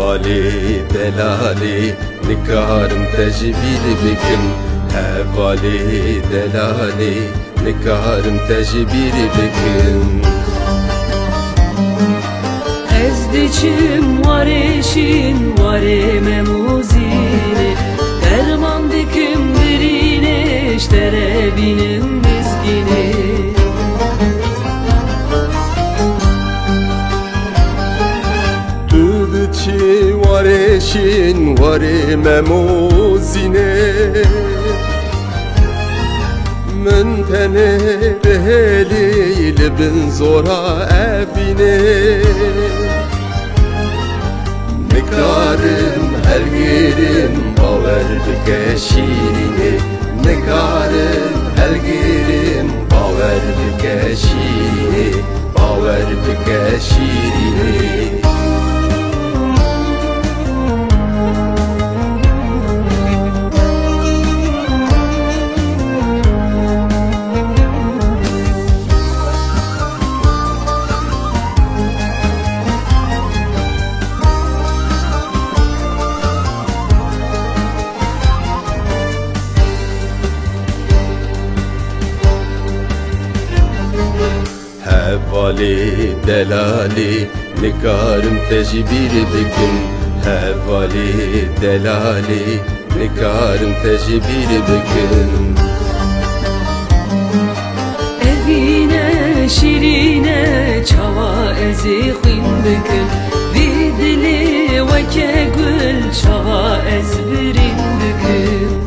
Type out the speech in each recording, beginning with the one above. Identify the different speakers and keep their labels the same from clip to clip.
Speaker 1: Hevali delali nikarım tecbir bikim. Hevali delali nikarım tecbir bikim.
Speaker 2: Ezdiçim var eşin var memuzini. Derman dikim birine iştere benim mizgini.
Speaker 1: Tüdüçi var eşin var memuzine. Min tene reheli libin zora evine. Nikarım her yerim baver bike şirini. Nikarım her yerim baver bike şirini. Baver bike şirini. Hevali delali nikarım tecbir bikim. Hevali delali nikarım tecbir bikim.
Speaker 2: Evine şirine çava ezi xwin bikin. Bir dili veke gül çava ez birin bikin.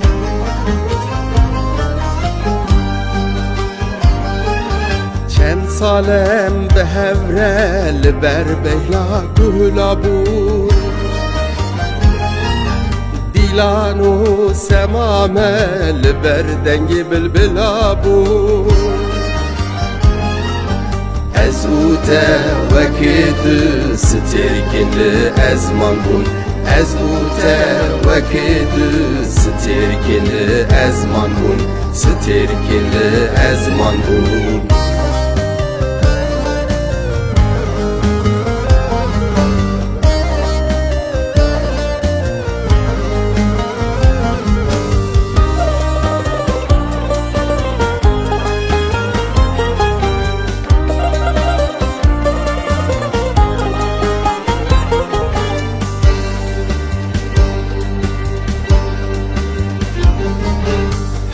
Speaker 1: Çend salem be hevrel berbehla gülabur. Dilanu semamel berdengi bilbilabur. Ez ute vekidü stirkinli ezman bun. Ez ute vekidü stirkinli ezman bun. Stirkinli ezman bun.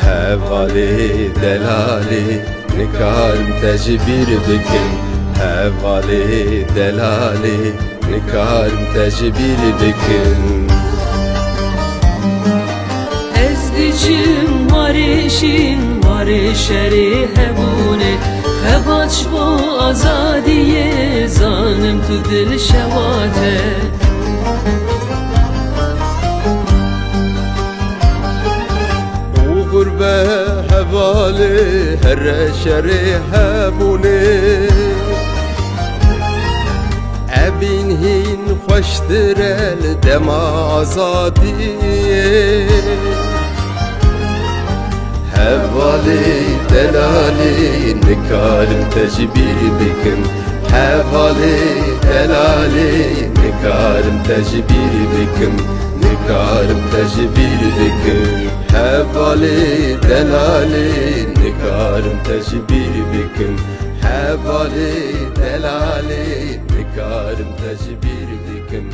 Speaker 1: Hevali delali nikarım tecbir bikim. Hevali delali nikarım tecbir bikim.
Speaker 2: Ezdiçim var eşin var şeri hebune. Hebaç bu azadiye zanım tu dil şevate.
Speaker 1: Gurbe hevali her şeri hebune. Evin hin hoştur el dema azadiye. Hevali delali nikarım tecbir bikim. Hevali delali nikarım tecbir bikim. Nikarım tecbir bikim. Hevali delali nikarım tecbir bikim. Hevali delali nikarım tecbir bikim.